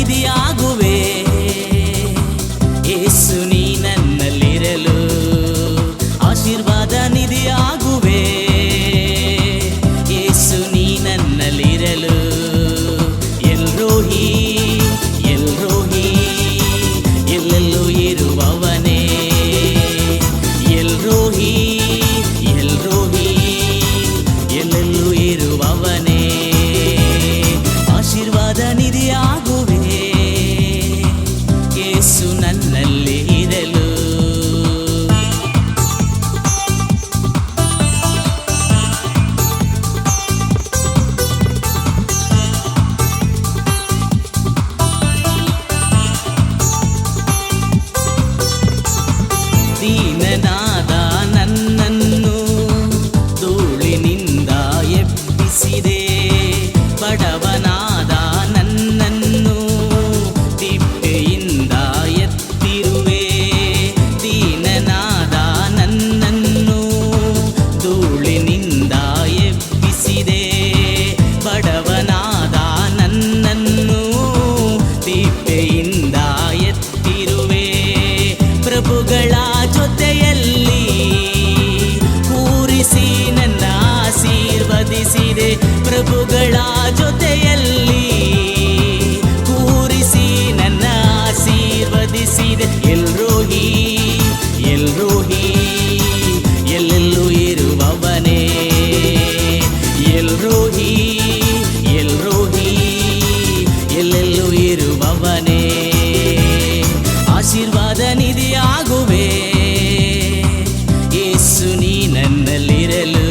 ನಿಧಿಯಾಗುವೆ. ಯೇಸು ನೀ ನನ್ನಲ್ಲಿರಲು ಆಶೀರ್ವಾದ ನಿಧಿಯಾಗುವೆ. ಯೇಸು ನೀ ನನ್ನಲ್ಲಿರಲು ಎಲ್ರೋಹಿ ಎಲ್ರೋಹಿ ಎಲ್ಲೆಲ್ಲೂ ಇರುವವನೇ. ಎಲ್ರೋಹಿ ಎಲ್ರೋಹಿ ಎಲ್ಲೆಲ್ಲೂ ಇರುವವನೇ. ಆಶೀರ್ವಾದ ನಿಧಿಯಾಗುವೆ. ಯೇಸು ನನ್ನಲ್ಲಿ ಇರಲು. ದೀನನಾದ ನನ್ನನ್ನು ಧೂಳಿನಿಂದ ಎಬ್ಬಿಸಿದೆ. ಬಡವನಾದ ನನ್ನನ್ನು ತಿಪ್ಪೆಯಿಂದ ಎತ್ತಿರುವೆ. ದೀನನಾದ ನನ್ನನ್ನು ಧೂಳಿನಿಂದ ಎಬ್ಬಿಸಿದೆ. ಬಡವನಾದ ನನ್ನನ್ನು ತಿಪ್ಪೆಯಿಂದ ಎತ್ತಿರುವೆ. ಪ್ರಭುಗಳ ಜೊತೆಯಲ್ಲಿ ಕೂರಿಸಿ ನನ್ನ ಆಶೀರ್ವದಿಸಿದೆ. ಪ್ರಭುಗಳ ಜೊತೆಯಲ್ಲಿ ಕೂರಿಸಿ ನನ್ನ ಆಶೀರ್ವದಿಸಿದೆ. ಎಲ್ರೋಹಿ ಎಲ್ರೋಹಿ ಎಲ್ಲೆಲ್ಲೂ ಇರುವವನೇ. ಎಲ್ರೋಹಿ ಎಲ್ರೋಹಿ ಎಲ್ಲೆಲ್ಲೂ ಇರುವವನೇ. ಆಶೀರ್ವಾದ ನಿಧಿಯಾಗುವೆ. ಯೇಸು ನೀ ನನ್ನಲ್ಲಿರಲು.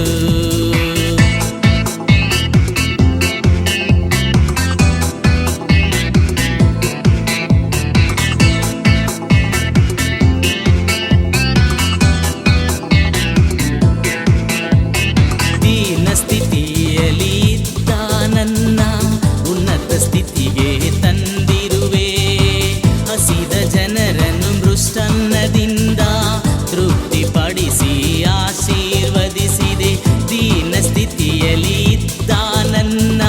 ದೀನ ಸ್ಥಿತಿಯಲ್ಲಿ ಇದ್ದ ನನ್ನ ಉನ್ನತ ಸ್ಥಿತಿಗೆ ತಂದಿರುವೆ. ಹಸಿದ ಜನರನ್ನು ಮೃಷ್ಟನ್ನದಿಂದ ತೃಪ್ತಿಪಡಿಸಿ ಆಶೀರ್ವದಿಸಿದೆ. ದೀನ ಸ್ಥಿತಿಯಲ್ಲಿ ಇದ್ದ ನನ್ನ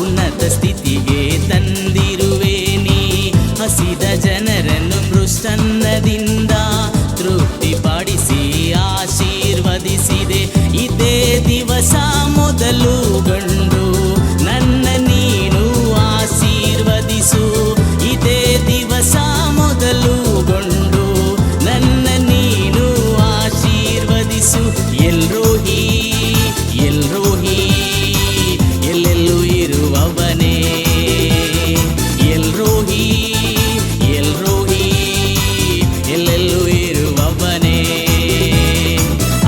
ಉನ್ನತ ಸ್ಥಿತಿಗೆ ತಂದಿರುವೆ ನೀ. ಹಸಿದ ಜನರನ್ನು ಮೃಷ್ಟನ್ನದಿಂದ ತೃಪ್ತಿಪಡಿಸಿ ಆಶೀರ್ವದಿಸಿದೆ. ಇದೇ ದಿವಸ ಮೊದಲು ಗಂಡು ನನ್ನ ನೀನು ಆಶೀರ್ವದಿಸು. ಇದೇ ದಿವಸ ಮೊದಲು ಗೊಂಡು ನನ್ನ ನೀನು ಆಶೀರ್ವದಿಸು. ಎಲ್ರೋಹಿ ಎಲ್ರೋಹಿ ಎಲ್ಲೆಲ್ಲೂ ಇರುವವನೇ. ಎಲ್ರೋಹಿ ಎಲ್ರೋಹಿ ಎಲ್ಲೆಲ್ಲೂ ಇರುವವನೇ.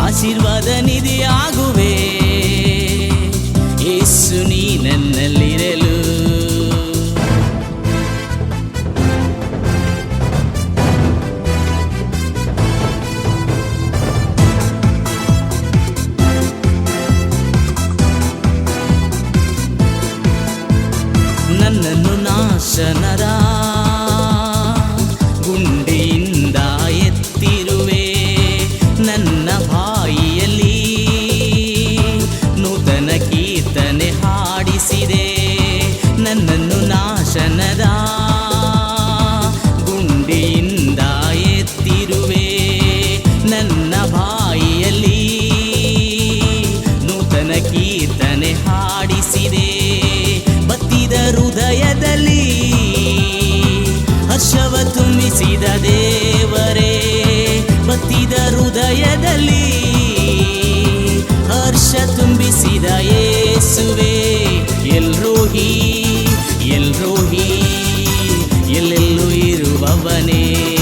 ಆಶೀರ್ವಾದ ನಿಧಿಯಾಗುವೆ. ಯೇಸು ನೀ ನನ್ನಲ್ಲಿರಲು. ನನ್ನನ್ನು ನಾಶನದ ಗುಂಡಿಯಿಂದ ಎತ್ತಿರುವೆ. ನನ್ನ ಬಾಯಿಯಲ್ಲಿ ನೂತನ ಕೀರ್ತನೆ ಹಾಡಿಸಿದೆ. ನನ್ನನ್ನು ನಾಶನದ ಗುಂಡಿಯಿಂದ ಎತ್ತಿರುವೆ. ನನ್ನ ಬಾಯಿಯಲ್ಲಿ ನೂತನ ಕೀರ್ತನೆ ಹಾಡಿಸಿದೆ. ಬತ್ತಿದ ಹೃದಯದಲ್ಲಿ ಹರ್ಷವ ತುಂಬಿಸಿದ ದೇವರೇ. ಬತ್ತಿದ ಹೃದಯದಲ್ಲಿ ಹರ್ಷ ತುಂಬಿಸಿದ ಯೇಸುವೆ. ಎಲ್ರೋಹಿ ಎಲ್ರೋಹಿ ಎಲ್ಲೆಲ್ಲೂ ಇರುವವನೇ.